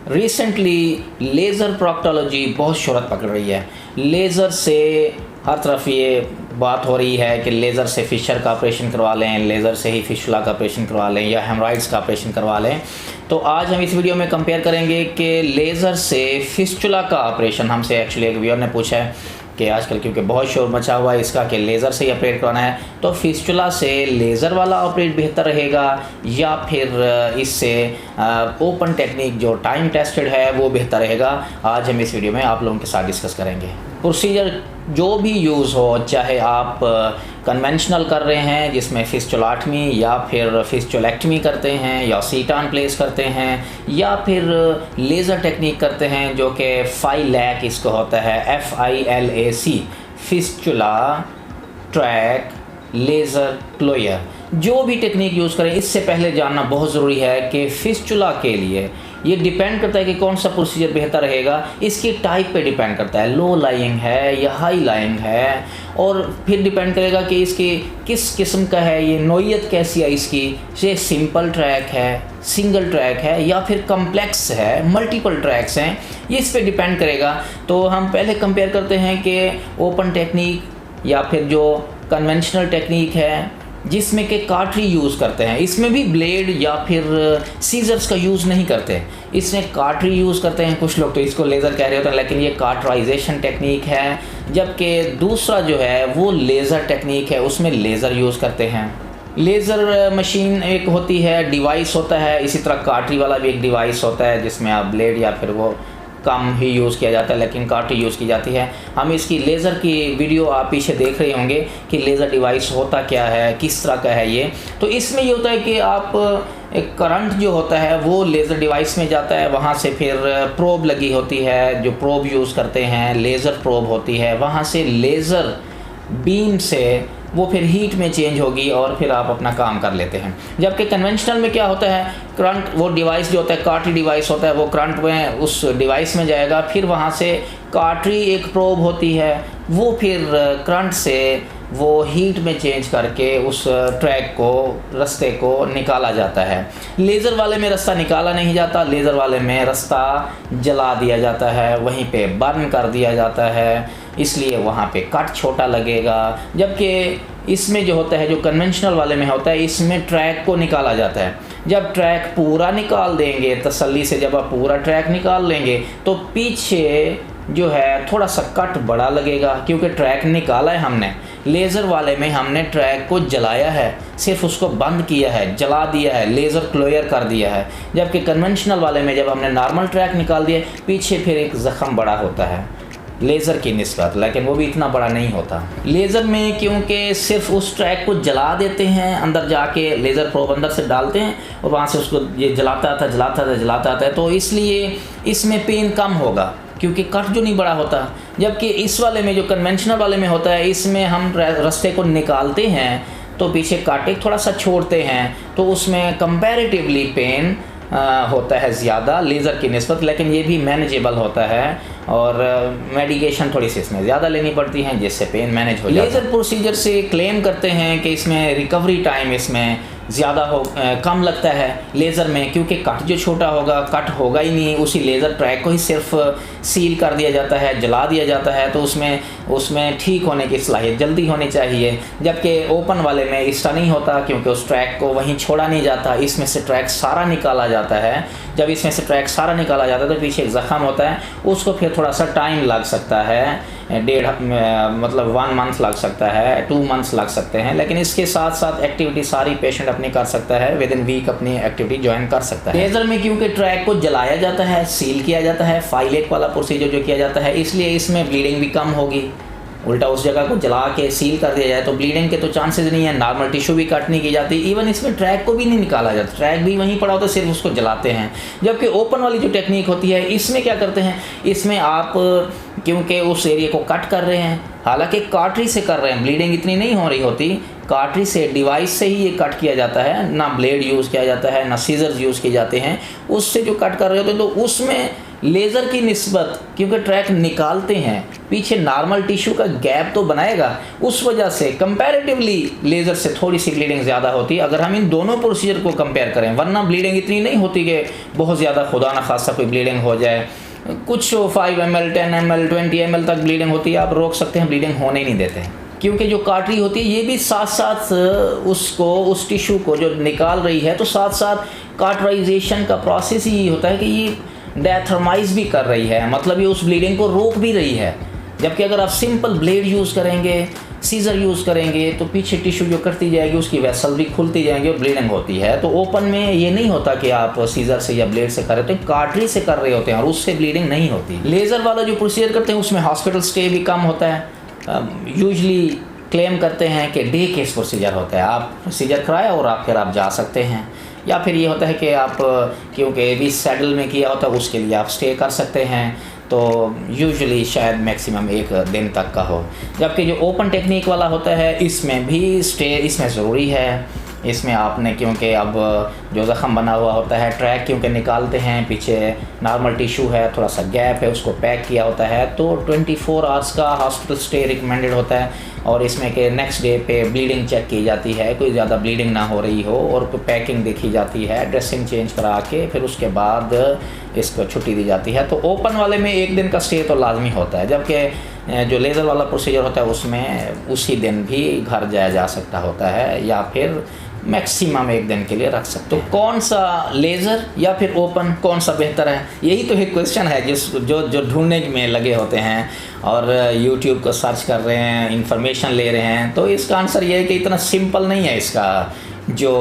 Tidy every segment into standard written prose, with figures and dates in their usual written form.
Recently laser proctology बहुत शोहरत पकड़ रही है। लेज़र से हर तरफ ये बात हो रही है कि लेज़र से फिशर का ऑपरेशन करवा लें, लेज़र से ही फिशुला का ऑपरेशन करवा लें या हेमराइड्स का ऑपरेशन करवा लें। तो आज हम इस वीडियो में कंपेयर करेंगे कि लेज़र से फिस्टुला का ऑपरेशन, हमसे एक्चुअली एक व्यूअर ने पूछा है कि आजकल क्योंकि बहुत शोर मचा हुआ है इसका कि लेज़र से ही ऑपरेट करवाना है, तो फिस्टुला से लेज़र वाला ऑपरेट बेहतर रहेगा या फिर इससे ओपन टेक्निक जो टाइम टेस्टेड है वो बेहतर रहेगा। आज हम इस वीडियो में आप लोगों के साथ डिस्कस करेंगे। प्रोसीजर जो भी यूज़ हो, चाहे आप कन्वेंशनल कर रहे हैं जिसमें फिस्टुलाटमी या फिर फिस्टुलेक्टमी करते हैं या सीटान प्लेस करते हैं या फिर लेज़र टेक्निक करते हैं जो कि FILAC इसको होता है, FILAC, fistula track laser closure. जो भी टेक्निक यूज़ करें इससे पहले जानना बहुत ज़रूरी है कि फिस्टुला के लिए ये डिपेंड करता है कि कौन सा प्रोसीजर बेहतर रहेगा। इसकी टाइप पे डिपेंड करता है, लो लाइंग है या हाई लाइंग है, और फिर डिपेंड करेगा कि इसकी किस किस्म का है, ये नोयत कैसी है इसकी, ये सिंपल ट्रैक है, सिंगल ट्रैक है या फिर कम्प्लेक्स है, मल्टीपल ट्रैक्स हैं, ये इस पर डिपेंड करेगा। तो हम पहले कंपेयर करते हैं कि ओपन टेक्निक या फिर जो कन्वेंशनल टेक्निक है जिसमें कि काटरी यूज़ करते हैं। इसमें भी ब्लेड या फिर सीजर्स का यूज़ नहीं करते, इसमें काटरी यूज़ करते हैं। कुछ लोग तो इसको लेज़र कह रहे होते हैं लेकिन ये काटराइजेशन टेक्निक है, जबकि दूसरा जो है वो लेज़र टेक्निक है, उसमें लेज़र यूज़ करते हैं। लेज़र मशीन एक होती है, डिवाइस होता है, इसी तरह काटरी वाला भी एक डिवाइस होता है जिसमें आप ब्लेड या फिर वो कम ही यूज़ किया जाता है लेकिन काटरी यूज़ की जाती है। हम इसकी लेज़र की वीडियो आप पीछे देख रहे होंगे कि लेज़र डिवाइस होता क्या है, किस तरह का है ये। तो इसमें ये होता है कि आप एक करंट जो होता है वो लेज़र डिवाइस में जाता है, वहाँ से फिर प्रोब लगी होती है, जो प्रोब यूज़ करते हैं लेज़र प्रोब होती है, वहाँ से लेज़र बीम से वो फिर हीट में चेंज होगी और फिर आप अपना काम कर लेते हैं। जबकि कन्वेंशनल में क्या होता है, करंट वो डिवाइस जो होता है, काटरी डिवाइस होता है, वो करंट में उस डिवाइस में जाएगा, फिर वहाँ से काटरी एक प्रोब होती है, वो फिर करंट से वो हीट में चेंज करके उस ट्रैक को, रास्ते को निकाला जाता है। लेज़र वाले में रास्ता निकाला नहीं जाता, लेज़र वाले में रास्ता जला दिया जाता है, वहीं पे बर्न कर दिया जाता है, इसलिए वहाँ पे कट छोटा लगेगा। जबकि इसमें जो होता है, जो कन्वेंशनल वाले में होता है, इसमें ट्रैक को निकाला जाता है। जब ट्रैक पूरा निकाल देंगे तसल्ली से, जब आप पूरा ट्रैक निकाल लेंगे तो पीछे जो है थोड़ा सा कट बड़ा लगेगा क्योंकि ट्रैक निकाला है हमने। लेज़र वाले में हमने ट्रैक को जलाया है, सिर्फ उसको बंद किया है, जला दिया है, लेज़र क्लोयर कर दिया है। जबकि कन्वेंशनल वाले में जब हमने नॉर्मल ट्रैक निकाल दिया, पीछे फिर एक ज़ख़म बड़ा होता है लेज़र की निस्बत, लेकिन वो भी इतना बड़ा नहीं होता। लेज़र में क्योंकि सिर्फ उस ट्रैक को जला देते हैं, अंदर जाके लेज़र प्रोब अंदर से डालते हैं और वहाँ से उसको ये जलाता था, तो इसलिए इसमें पेन कम होगा क्योंकि कट जो नहीं बड़ा होता। जबकि इस वाले में, जो कन्वेंशनल वाले में होता है, इसमें हम रास्ते को निकालते हैं तो पीछे काटे थोड़ा सा छोड़ते हैं, तो उसमें कंपैरेटिवली पेन होता है ज़्यादा लेज़र की निस्बत, लेकिन ये भी मैनेजेबल होता है और मेडिकेशन थोड़ी सी इसमें ज़्यादा लेनी पड़ती हैं जिससे पेन मैनेज हो जाता है। लेज़र प्रोसीजर से क्लेम करते हैं कि इसमें रिकवरी टाइम इसमें ज़्यादा कम लगता है लेज़र में, क्योंकि कट जो छोटा होगा, कट होगा ही नहीं, उसी लेज़र ट्रैक को ही सिर्फ सील कर दिया जाता है, जला दिया जाता है, तो उसमें ठीक होने की सलाहियत जल्दी होनी चाहिए। जबकि ओपन वाले में इसका नहीं होता क्योंकि उस ट्रैक को वहीं छोड़ा नहीं जाता, इसमें से ट्रैक सारा निकाला जाता है। जब इसमें से ट्रैक सारा निकाला जाता है तो पीछे एक ज़ख़म होता है, उसको फिर थोड़ा सा टाइम लग सकता है, 1 मंथ लग सकता है, 2 मंथ्स लग सकते हैं, लेकिन इसके साथ साथ एक्टिविटी सारी पेशेंट अपनी कर सकता है, विद इन वीक अपनी एक्टिविटी ज्वाइन कर सकता है। लेज़र में क्योंकि ट्रैक को जलाया जाता है, सील किया जाता है, FILAC वाला प्रोसीजर जो किया जाता है, इसलिए इसमें ब्लीडिंग भी कम होगी। उल्टा उस जगह को जला के सील कर दिया जाए तो ब्लीडिंग के तो चांसेस नहीं है, नॉर्मल टिश्यू भी कट नहीं की जाती, इवन इसमें ट्रैक को भी नहीं निकाला जाता, ट्रैक भी वहीं पड़ा होता है, सिर्फ उसको जलाते हैं। जबकि ओपन वाली जो टेक्निक होती है, इसमें क्या करते हैं, इसमें आप क्योंकि उस एरिया को कट कर रहे हैं, हालांकि काटरी से कर रहे हैं, ब्लीडिंग इतनी नहीं हो रही होती, काटरी से, डिवाइस से ही ये कट किया जाता है, ना ब्लेड यूज़ किया जाता है, ना सीजर्स यूज़ किए जाते हैं, उससे जो कट कर रहे होते हैं तो उसमें लेज़र की निस्बत क्योंकि ट्रैक निकालते हैं पीछे नॉर्मल टिश्यू का गैप तो बनाएगा, उस वजह से कंपैरेटिवली लेज़र से थोड़ी सी ब्लीडिंग ज़्यादा होती है अगर हम इन दोनों प्रोसीजर को कंपेयर करें। वरना ब्लीडिंग इतनी नहीं होती कि बहुत ज़्यादा खुदा न खासा कोई ब्लीडिंग हो जाए, कुछ 5 ml 10 ml 20 ml तक ब्लीडिंग होती है, आप रोक सकते हैं, ब्लीडिंग होने ही नहीं देते हैं। क्योंकि जो काट रही होती है ये भी साथ साथ उसको उस टिश्यू को जो निकाल रही है तो साथ साथ कार्टराइजेशन का प्रोसेस ही होता है कि ये डेथर्माइज भी कर रही है, मतलब ये उस ब्लीडिंग को रोक भी रही है। जबकि अगर आप सिंपल ब्लेड यूज़ करेंगे, सीज़र यूज़ करेंगे तो पीछे टिश्यू जो कटती जाएगी उसकी वेसल भी खुलती जाएंगी और ब्लीडिंग होती है। तो ओपन में ये नहीं होता कि आप सीज़र से या ब्लेड से कर रहे हो, तो कार्टरी से कर रहे होते हैं और उससे ब्लीडिंग नहीं होती। लेज़र वाला जो प्रोसीजर करते हैं उसमें हॉस्पिटल स्टे भी कम होता है। यूजली क्लेम करते हैं कि डे केस प्रोसीजर होता है, आप प्रोसीजर कराया और फिर आप जा सकते हैं। या फिर ये होता है कि आप क्योंकि भी सैडल में किया होता है उसके लिए आप स्टे कर सकते हैं, तो यूजुअली शायद मैक्सिमम 1 दिन तक का हो। जबकि जो ओपन टेक्निक वाला होता है इसमें भी स्टे इसमें ज़रूरी है। इसमें आपने क्योंकि अब जो ज़ख़म बना हुआ होता है ट्रैक क्योंकि निकालते हैं, पीछे नॉर्मल टिश्यू है, थोड़ा सा गैप है, उसको पैक किया होता है, तो 24 आवर्स का हॉस्पिटल स्टे रिकमेंडेड होता है। और इसमें कि नेक्स्ट डे पे ब्लीडिंग चेक की जाती है, कोई ज़्यादा ब्लीडिंग ना हो रही हो, और पैकिंग देखी जाती है, ड्रेसिंग चेंज करा के फिर उसके बाद इसको छुट्टी दी जाती है। तो ओपन वाले में 1 दिन का स्टे तो लाजमी होता है, जबकि जो लेज़र वाला प्रोसीजर होता है उसमें उसी दिन भी घर जाया जा सकता होता है या फिर मैक्सिमम 1 दिन के लिए रख सकते हैं। तो कौन सा लेज़र या फिर ओपन कौन सा बेहतर है, यही तो एक क्वेश्चन है जो ढूंढने में लगे होते हैं और यूट्यूब को सर्च कर रहे हैं, इंफॉर्मेशन ले रहे हैं। तो इसका आंसर ये है कि इतना सिंपल नहीं है, इसका जो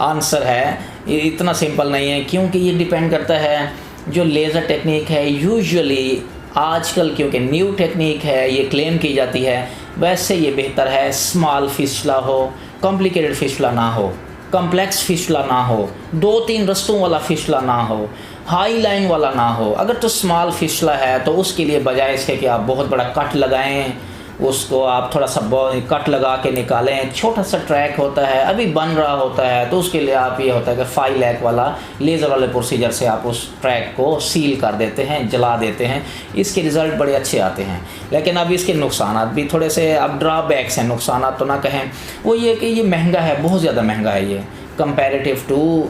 आंसर है ये इतना सिंपल नहीं है, क्योंकि ये डिपेंड करता है जो लेज़र टेक्निक है। यूजुअली आजकल क्योंकि न्यू टेक्निक है, ये क्लेम की जाती है, वैसे ये बेहतर है स्मॉल फिस्टुला हो, कॉम्प्लिकेटेड फिस्टुला ना हो, कॉम्प्लेक्स फिस्टुला ना हो, 2-3 रस्तों वाला फिस्टुला ना हो, हाई लाइन वाला ना हो। अगर तो स्मॉल फिस्टुला है तो उसके लिए बजाय इसके कि आप बहुत बड़ा कट लगाएं, उसको आप थोड़ा सा कट लगा के निकालें, छोटा सा ट्रैक होता है अभी बन रहा होता है, तो उसके लिए आप ये होता है कि 5 लाख वाला लेज़र वाले प्रोसीजर से आप उस ट्रैक को सील कर देते हैं, जला देते हैं, इसके रिज़ल्ट बड़े अच्छे आते हैं। लेकिन अब इसके नुकसान भी थोड़े से अब ड्रॉबैक्स हैं, नुकसान तो ना कहें, वो ये कि ये महंगा है, बहुत ज़्यादा महंगा है ये कंपैरेटिव टू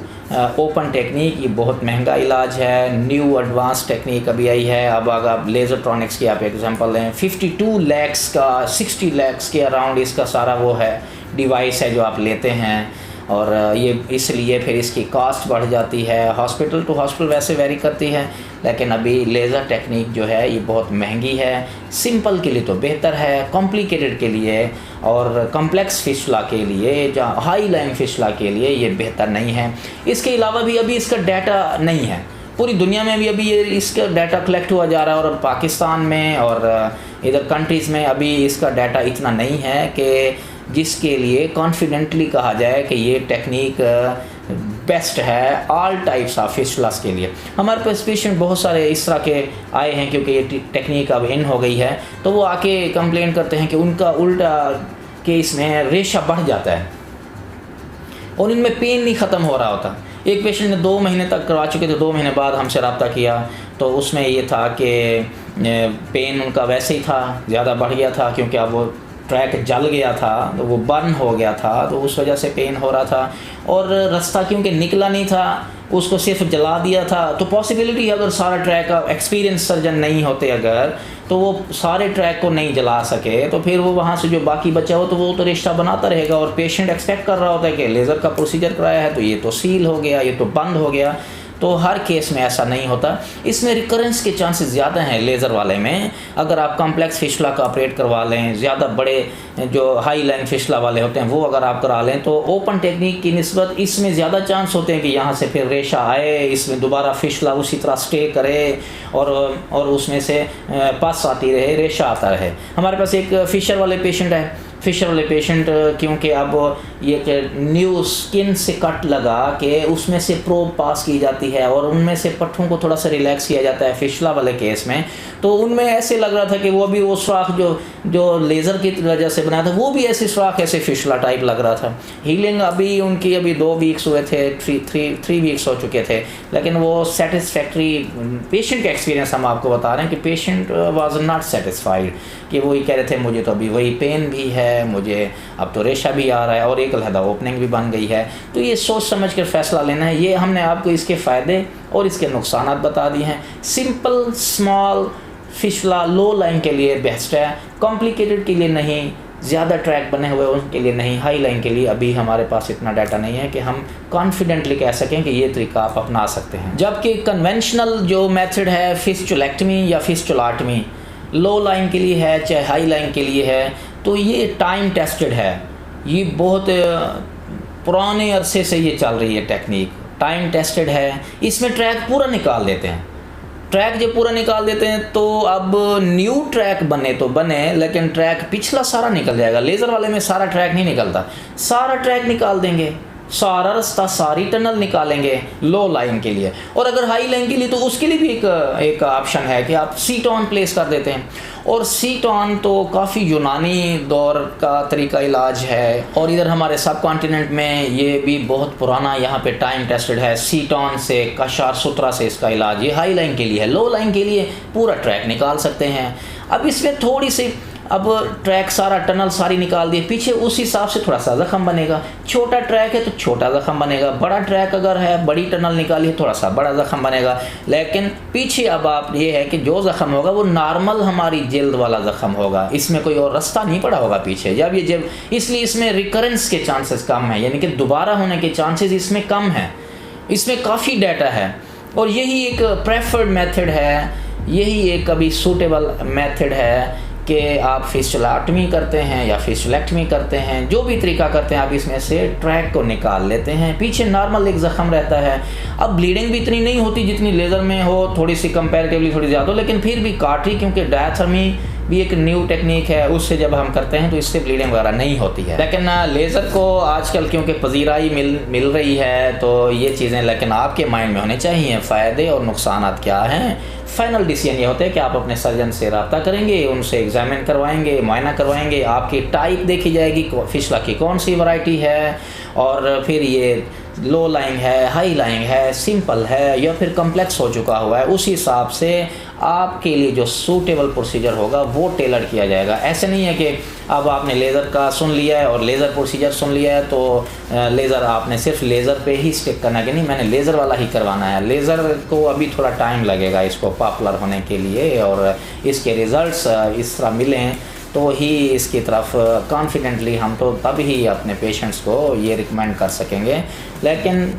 ओपन टेक्निक। ये बहुत महंगा इलाज है, न्यू एडवांस टेक्निक अभी आई है। अब अगर आप लेज़रट्रॉनिक्स की आप एग्जांपल लें, 52 लाख का 60 लाख के अराउंड इसका सारा वो है डिवाइस है जो आप लेते हैं, और ये इसलिए फिर इसकी कॉस्ट बढ़ जाती है। हॉस्पिटल टू हॉस्पिटल वैसे वेरी करती है, लेकिन अभी लेज़र टेक्निक जो है ये बहुत महंगी है। सिंपल के लिए तो बेहतर है, कॉम्प्लिकेटेड के लिए और कॉम्प्लेक्स फिस्टुला के लिए, जहाँ हाई लाइन फिस्टुला के लिए ये बेहतर नहीं है। इसके अलावा भी अभी इसका डाटा नहीं है, पूरी दुनिया में भी अभी ये इसका डाटा कलेक्ट हुआ जा रहा है, और पाकिस्तान में और इधर कंट्रीज़ में अभी इसका डाटा इतना नहीं है कि जिसके लिए कॉन्फिडेंटली कहा जाए कि ये टेक्निक बेस्ट है ऑल टाइप्स ऑफ फिस्टुलास के लिए। हमारे पास पेशेंट बहुत सारे इस तरह के आए हैं क्योंकि ये टेक्निक अब इन हो गई है, तो वो आके कंप्लेन करते हैं कि उनका उल्टा केस में रेशा बढ़ जाता है और इनमें पेन नहीं ख़त्म हो रहा होता। एक पेशेंट ने 2 महीने तक करवा चुके थे, 2 महीने बाद हमसे रब्ता किया तो उसमें ये था कि पेन उनका वैसे ही था, ज़्यादा बढ़ गया था क्योंकि अब वो ट्रैक जल गया था, तो वो बर्न हो गया था, तो उस वजह से पेन हो रहा था। और रास्ता क्योंकि निकला नहीं था, उसको सिर्फ जला दिया था, तो पॉसिबिलिटी अगर सारा ट्रैक एक्सपीरियंस सर्जन नहीं होते अगर, तो वो सारे ट्रैक को नहीं जला सके, तो फिर वो वहाँ से जो बाकी बचा हो तो वो तो रिश्ता बनाता रहेगा। और पेशेंट एक्सपेक्ट कर रहा होता है कि लेज़र का प्रोसीजर कराया है तो ये तो सील हो गया, ये तो बंद हो गया। तो हर केस में ऐसा नहीं होता, इसमें रिकरेंस के चांसेस ज़्यादा हैं लेज़र वाले में। अगर आप कॉम्प्लेक्स फिस्टुला का ऑपरेट करवा लें, ज़्यादा बड़े जो हाई लाइन फिस्टुला वाले होते हैं वो अगर आप करा लें, तो ओपन टेक्निक की निस्बत इसमें ज़्यादा चांस होते हैं कि यहाँ से फिर रेशा आए, इसमें दोबारा फिस्टुला उसी तरह स्टे करे और उसमें से पस आती रहे, रेशा आता रहे। हमारे पास एक फिशर वाले पेशेंट है, फिशर वाले पेशेंट क्योंकि अब ये कि न्यू स्किन से कट लगा के उसमें से प्रोब पास की जाती है और उनमें से पट्ठों को थोड़ा सा रिलैक्स किया जाता है फिशला वाले केस में। तो उनमें ऐसे लग रहा था कि वो भी वो सुराख जो लेज़र की वजह से बनाया था वो भी ऐसे सुराख ऐसे फिशला टाइप लग रहा था। हीलिंग अभी 2 वीक्स हुए थे, 3 वीक्स हो चुके थे, लेकिन वो सेटिस्फैक्ट्री पेशेंट का एक्सपीरियंस हम आपको बता रहे हैं कि पेशेंट वाज नॉट सेटिस्फाइड, कि वो ही कह रहे थे मुझे तो अभी वही पेन भी है, मुझे अब तो रेशा भी आ रहा है और एक अलहदा ओपनिंग भी बन गई है। तो ये सोच समझ कर फैसला लेना है। ये हमने आपको इसके फ़ायदे और इसके नुकसान बता दिए हैं। सिंपल स्मॉल फिशला लो लाइन के लिए बेस्ट है, कॉम्प्लिकेटेड के लिए नहीं, ज़्यादा ट्रैक बने हुए उनके लिए नहीं, हाई लाइन के लिए अभी हमारे पास इतना डाटा नहीं है कि हम कॉन्फिडेंटली कह सकें कि ये तरीका आप अपना सकते हैं। जबकि कन्वेंशनल जो मेथड है फिस्चुलेक्टमी या फिस्चुलाटमी, लो लाइन के लिए है चाहे हाई लाइन के लिए है, तो ये टाइम टेस्टेड है। ये बहुत पुराने अरसे से ये चल रही है टेक्निक, टाइम टेस्टेड है। इसमें ट्रैक पूरा निकाल देते हैं। ट्रैक जब पूरा निकाल देते हैं तो अब न्यू ट्रैक बने तो बने, लेकिन ट्रैक पिछला सारा निकल जाएगा। लेज़र वाले में सारा ट्रैक नहीं निकलता, सारा ट्रैक निकाल देंगे, सारा रास्ता सारी टनल निकालेंगे लो लाइन के लिए। और अगर हाई लाइन के लिए तो उसके लिए भी एक ऑप्शन है कि आप सीट ऑन प्लेस कर देते हैं। और सीट ऑन तो काफ़ी यूनानी दौर का तरीका इलाज है और इधर हमारे सब कॉन्टिनेंट में ये भी बहुत पुराना यहाँ पे टाइम टेस्टेड है। सीट ऑन से कशार सुतरा से इसका इलाज, ये हाई लाइन के लिए है। लो लाइन के लिए पूरा ट्रैक निकाल सकते हैं। अब इसमें थोड़ी सी अब ट्रैक सारा टनल सारी निकाल दिए, पीछे उस हिसाब से थोड़ा सा ज़ख़म बनेगा। छोटा ट्रैक है तो छोटा ज़ख़म बनेगा, बड़ा ट्रैक अगर है बड़ी टनल निकाली है थोड़ा सा बड़ा ज़ख़म बनेगा। लेकिन पीछे अब आप ये है कि जो ज़ख़म होगा वो नॉर्मल हमारी जल्द वाला ज़ख़म होगा, इसमें कोई और रास्ता नहीं पड़ा होगा पीछे। जब इसलिए इसमें रिकरेंस के चांसेस कम है, यानी कि दोबारा होने के चांसेस इसमें कम हैं। इसमें काफ़ी डाटा है और यही एक प्रेफर्ड मेथड है, यही एक अभी सूटेबल मेथड है कि आप फिस्चुलाटमी करते हैं या फिस्चुलेक्टमी करते हैं, जो भी तरीका करते हैं आप इसमें से ट्रैक को निकाल लेते हैं। पीछे नॉर्मल एक ज़ख़म रहता है। अब ब्लीडिंग भी इतनी नहीं होती जितनी लेज़र में हो, थोड़ी सी कंपैरेटिवली थोड़ी ज़्यादा हो, लेकिन फिर भी काट रही, क्योंकि डायथर्मी भी एक न्यू टेक्निक है, उससे जब हम करते हैं तो इससे ब्लीडिंग वगैरह नहीं होती है। लेकिन लेज़र को आजकल क्योंकि पजीराई मिल रही है तो ये चीज़ें लेकिन आपके माइंड में होने चाहिए, फ़ायदे और नुकसान क्या हैं। फाइनल डिसीजन ये होता है कि आप अपने सर्जन से रब्ता करेंगे, उनसे एग्जामिन करवाएंगे, मुआयना करवाएंगे, आपकी टाइप देखी जाएगी फिशला की कौन सी वैरायटी है, और फिर ये लो लाइन है, हाई लाइन है, सिंपल है या फिर कम्प्लेक्स हो चुका हुआ है, उस हिसाब से आपके लिए जो सूटेबल प्रोसीजर होगा वो टेलर किया जाएगा। ऐसे नहीं है कि अब आपने लेज़र का सुन लिया है और लेज़र प्रोसीजर सुन लिया है तो लेज़र आपने सिर्फ लेज़र पे ही स्टिक करना है कि नहीं मैंने लेज़र वाला ही करवाना है। लेज़र को अभी थोड़ा टाइम लगेगा इसको पॉपुलर होने के लिए, और इसके रिज़ल्ट्स इस तरह मिलें तो ही इसकी तरफ कॉन्फिडेंटली हम तो तब ही अपने पेशेंट्स को ये रिकमेंड कर सकेंगे। लेकिन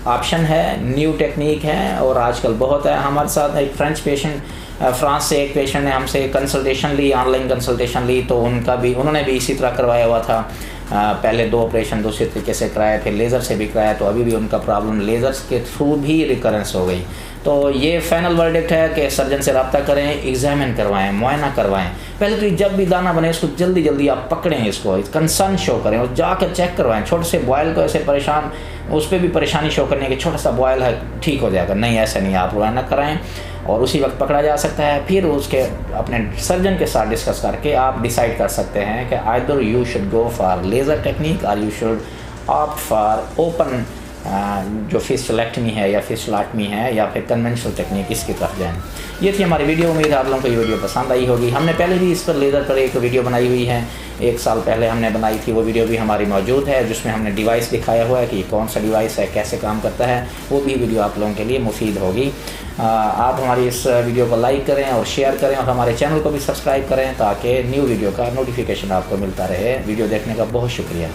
ऑप्शन है, न्यू टेक्निक है और आजकल बहुत है। हमारे साथ एक फ्रेंच पेशेंट, फ्रांस से एक पेशेंट ने हमसे कंसल्टेशन ली, ऑनलाइन कंसल्टेशन ली, तो उन्होंने भी इसी तरह करवाया हुआ था। पहले 2 ऑपरेशन दूसरे तरीके से कराया, फिर लेज़र से भी कराया, तो अभी भी उनका प्रॉब्लम लेज़र्स के थ्रू भी रिकरेंस हो गई। तो ये फाइनल वर्डिक्ट है कि सर्जन से रब्ता करें, एग्जामिन करवाएं, मुआयना करवाएं। पहले तो जब भी दाना बने इसको जल्दी आप पकड़ें, इसको कंसर्न शो करें और जाकर चेक करवाएं। छोटे से बॉयल को ऐसे परेशान, उस पर भी परेशानी शो करने की, छोटा सा बॉयल है ठीक हो जाएगा, नहीं ऐसा नहीं, आप मुआयना कराएं और उसी वक्त पकड़ा जा सकता है। फिर उसके अपने सर्जन के साथ डिस्कस करके आप डिसाइड कर सकते हैं कि either you should go for laser technique और you should opt for open जो फिस्चुलेक्टमी है या फिस्चुलाटमी है या फिर कन्वेंशनल टेक्निक, इसकी तरफ जाएं। ये थी हमारी वीडियो, उम्मीद है आप लोगों को ये वीडियो पसंद आई होगी। हमने पहले भी इस पर लेज़र पर एक वीडियो बनाई हुई है, 1 साल पहले हमने बनाई थी, वो वीडियो भी हमारी मौजूद है जिसमें हमने डिवाइस दिखाया हुआ है कि कौन सा डिवाइस है, कैसे काम करता है। वो भी वीडियो आप लोगों के लिए मुफीद होगी। आप हमारी इस वीडियो को लाइक करें और शेयर करें और हमारे चैनल को भी सब्सक्राइब करें ताकि न्यू वीडियो का नोटिफिकेशन आपको मिलता रहे। वीडियो देखने का बहुत शुक्रिया।